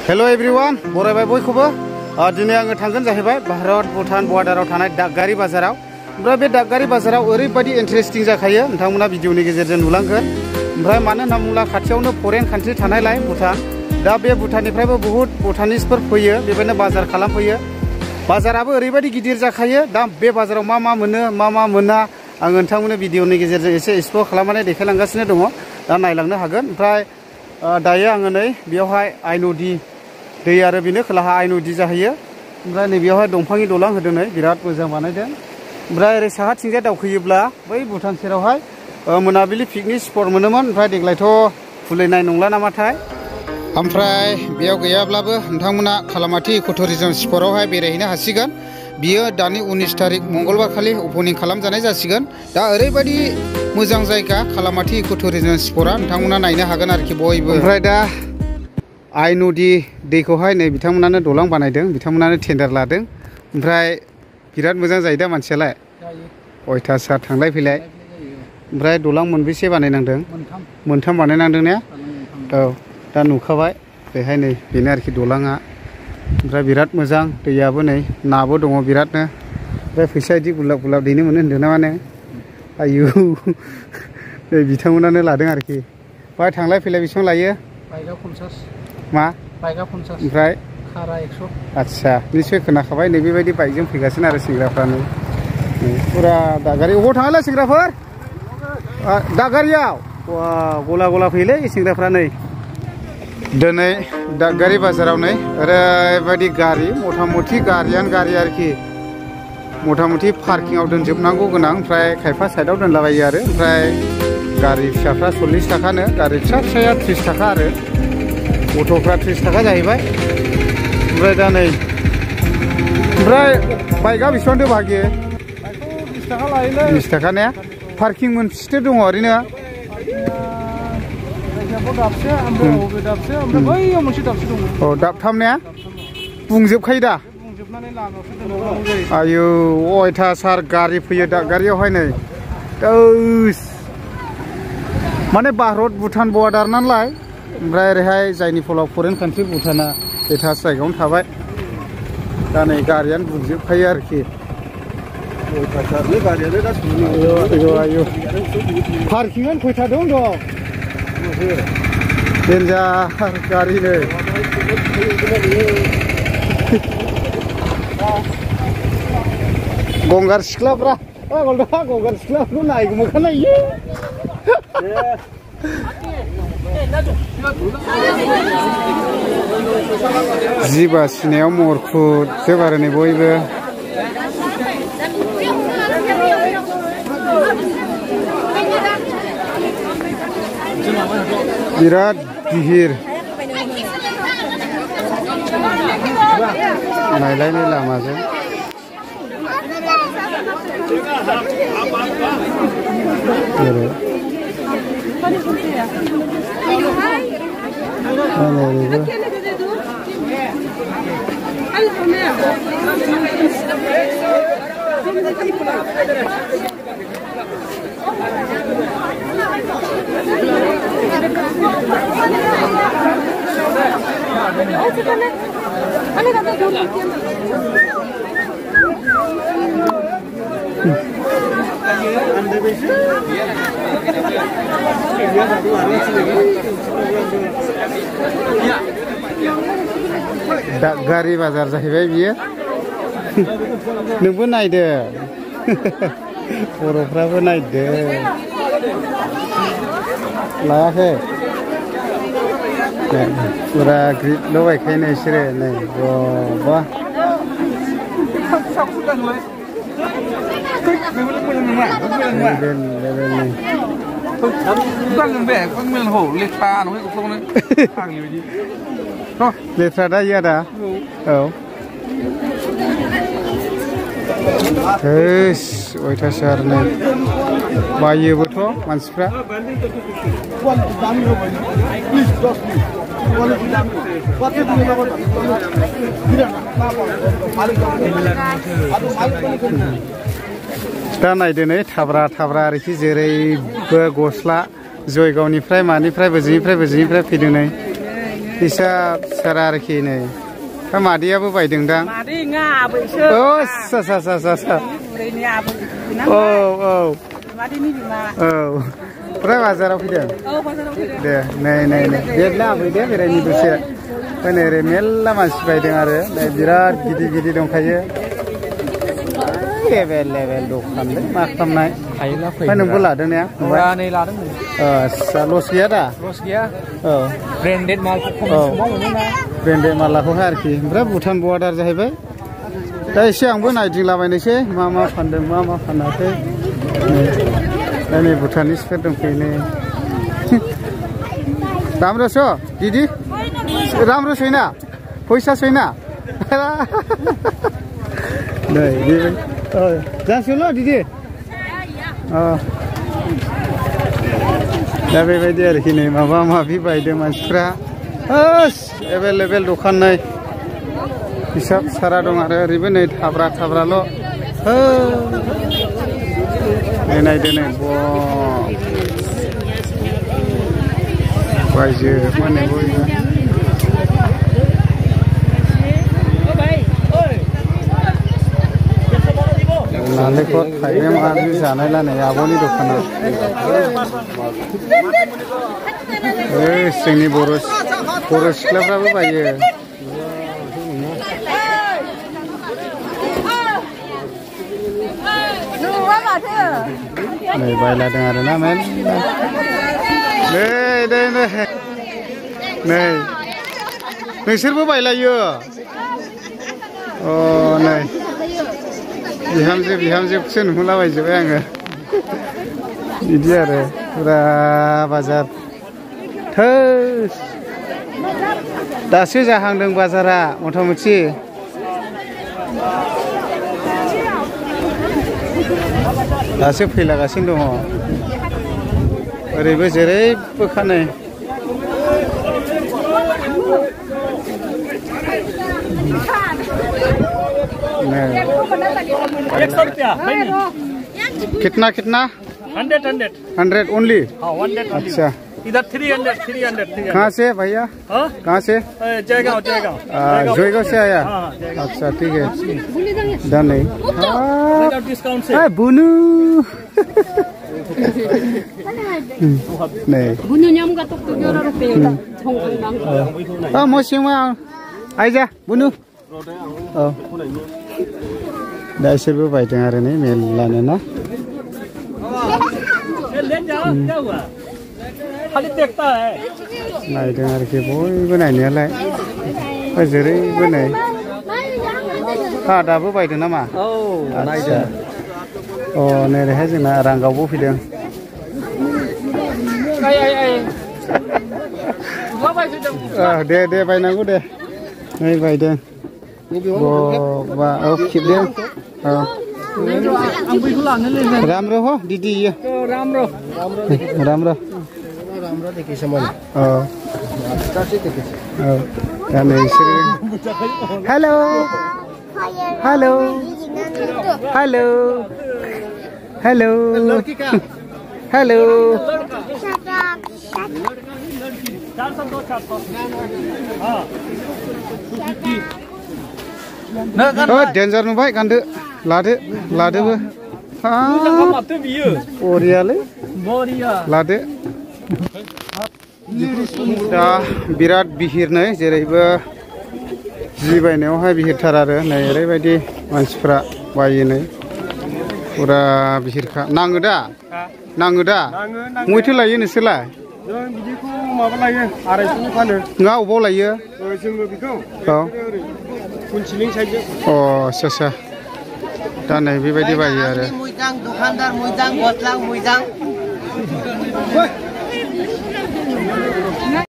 hello everyone बरायबाय बयखौबो दिनै आङो थांगोन जाहैबाय भारत भुटान बर्डाराव थानाय दागगारि बाजाराव ओमफ्राय बे दागगारि बाजाराव ओरैबायदि इन्टारेस्टिं जाखायो नोंथांमोना भिडिअनि गेजेरजों नुलांगोन ओमफ्राय मानो होनना बुङोब्ला खाथियावनो फरेन कान्ट्रि थानायलाय भुटान दा बे भुटाननिफ्रायबो बहुत भुटानिसफोर फैयो बेबायदिनो बाजार खालामफैयो बाजाराबो ओरैबायदि गिदिर जाखायो दा बे बाजाराव मा मोनो मा मोना आं नोंथांमोननो भिडिअनि गेजेरजों एसे एक्सप्लर खालामनानै देखायलांगासिनो दङ दा नायलांनो हागोन ओमफ्राय दायो आङो नै बेयावहाय आइ नदि दै आरो बेनो खोलाहा आइ नदि जाहैयो ओमफ्राय नै बेयावहाय दंफांनि दलां होदों नै बिराद मोजां बानायदों ओमफ्राय ओरै साहाथिंजाय दावखोयोब्ला बै भुटान सेरावहाय मोनाबिलि पिकनिक स्पट मोनोमोन ओमफ्राय देग्लायथ' खुलिनाय नंला नामाथाय ओमफ्राय बेयाव गैयाब्लाबो नोंथांमोना खालामाथि इक' टुरिजम स्पटआवहाय बेरायहैनो हासिगोन बियो दानि 19 तारिख मंगलबार खालि अपेनिं खालामजानाय जासिगोन दा ओरैबायदि मोजां जायगा खालामाथि इक' टुरिजम स्पटआ नोंथांमोना नायनो हागोन आरोखि बयबो ओमफ्राय दा आइ नदि दैखौहाय नै बिथांमोनानो दलां बानायदों बिथांमोनानो टेन्डार लादों ओमफ्राय बिराद मोजां जायो दा मानसियालाय अयथासार थांलाय फैलाय ओमफ्राय दलां मोनबेसे बानायनांदों मोनथाम बानायनांदों ने औ दा नुखाबाय बेहाय नै बेनो आरोखि दलाङा ओमफ्राय बिराद मोजां दैयाबो नै नाबो दङ बिरादनो ओमफ्राय फैसा इदि गुलाब गुलाब दैनो मोनो होनदों ना माने आयु नै बिथांमोनानो लादों आरोखि बाहाय थांलाय फैलाय बेसेबां लायो बाइकआ 50 मा बाइकआ 50 ओमफ्राय खारा 100 आच्छा निश्चय खोनाखाबाय नै बेबायदि बाइकजों फैगासिनो आरो सेंग्राफ्रानो पुरा दागगारि अबाव थाङालै सेंग्राफोर दागगारियाव वा गला गला फैयोलै सेंग्राफ्रा नै दिनै दागगारि बाजाराव नै ओरैबायदि गारि मथा-मथि गारियानो गारि आरोखि मथा-मथि पार्किंआव दोनजोबनांगौ गोनां ओमफ्राय खायफा साइडआव दोनलाबायो आरो ओमफ्राय गारि फिसाफ्रा 40 थाखानो गारि फिसाया 30 थाखा आरो अट'फ्रा 30 थाखा जाहैबाय ओमफ्राय दा नै ओमफ्राय बाइकआ बेसेबांथो बाहागि बाइकखौ 20 थाखा लायोलै 20 थाखा ने पार्किं मोनबेसे दङ ओरैनो दाबसे ओमफ्राय बबे दाबसे ओमफ्राय बैयाव मोनसे दाबसे दङ औ दाबथाम ने बुंजोबखायो दा बुंजोबनानै लामायावसो दोननांगौ जायो आयु अयथासार गारि फैयो दागगारियावहाय नै माने भारत भुटान बर्डार नालाय ओमफ्राय ओरैहाय जायनि फलाव फरेन कान्ट्रि भुटाना एटाच जायगायावनो थाबाय दा नै गारियानो बुंजोबखायो आरोखि आयु पार्किंआनो खयथा दं डेन्जार गारि नै गंगार सिख्लाफ्रा गंगार सिख्लाफोरखौ नायगौ मोखां नायो जि बासिनायाव महरखुजोब आरो नै बयबो बिराद गिहिर नायलायनाय लामाजों दागगारि बाजार जाहैबाय बियो नोंबो नायदो बर'फ्राबो नायदो लायाखै पुरा ग्रिदल' बायखायो बिसोरो नै बा लेथ्रा दा इया दा औ अयथासार नै बायोबोथ' मानसिफ्रा दा नायदो नै थाब्रा थाब्रा आरोखि जेरैबो गस्ला जयगावनिफ्राय मानिफ्राय बोजोंनिफ्राय फैदों नै हिसाब सारा आरोखि नै मादैयाबो बायदों दां मादै आबैसो औ सा सा सा सा सा बुरैनि आबै औ औ मादैनि बिमा औ ओमफ्राय बाजाराव फैदों औ बाजाराव फैदों दे नै नै नै देरला आबै दे बेरायनि दसे नै ओरै मेरला मानसि बायदों आरो नै बिराद गिदिर गिदिर दंखायो एभेलेबेल दखानलै मा खालामनाय ओमफ्राय नोंबो लादों ने नै लादों आस्सा लस गैया दा लस गैया औ ब्रेन्डेड माल औ ब्रेन्डेड मालाखौहाय आरोखि ओमफ्राय भुटान बर्डार जाहैबाय दा एसे आंबो नायदिंलाबायनोसै मा मा फानदों मा मा फानाखै दा नै भुटानिसफोर दंफैयो नै राम्रो छ दिदी राम्रो छैन पैसा छैन नै जान्छु ल दिदी दा बेबायदि आरोखि नै माबा माबि बायदों मानसिफ्रा एभेलेबेल दखान नै हिसाब सारा दं आरो ओरैबो नै थाब्रा थाब्राल' नै नायदो नै बायजोबो नै बयबो नालेंखर थाइबें आरि जानाय लानाय आब'नि दखानाव जोंनि बर' सिख्लाफ्राबो बायो नै बायलादों आरोना मेरला नै नोंसोरबो बायलायो अ नै बिहामजोखौसो नुहुरलाबायजोब्बाय आङो बिदि आरो फुरा बाजार थोस दासो जाहांदों बाजारा मथा मथि दासो फैलागासिनो दङ ओरैबो जेरैबो खानै कितना 100 ओनली 100 अच्छा इधर 300 कहाँ से भैया कहाँ से जयगांव जयगांव से आया अच्छा ठीक है डन नहीं डिस्काउंट से बुनू नहीं बुनुnya tok tujuh rupiah oh musim mau aja bunuh oh दा इसोरबो बायदों आरो नै मेरलानो ना नायदों आरोखि बयबो नायनायालाय जेरैबो नै दाबो बायदों नामा आदसा अ नैहाय जोंना रांगावबो फैदों दे बायनांगौ दे नै बायदों खेबदों राम्रो हो दिदी यो राम्रो देखेछ मैले hello hello hello hello hello डेन्जार नुबाय गानदो लादोबो बरियालै लादो दा बिराद बिहिर नै जेरैबो जि बायनायावहाय बिहिरथार आरो नै ओरैबायदि मानसिफ्रा बायो नै फुरा बिहिरखा नाङो दा मयथो लायो नोंसोरलाय जों बिदिखौ माबा लायो 250 फानो नङा अबाव लायो जोङो बेखौ औ कुनसिलिं साइडजों अ आच्छा दा नै बेबायदि बायो आरो मोजां दखानदार मोजां गस्ला मोजां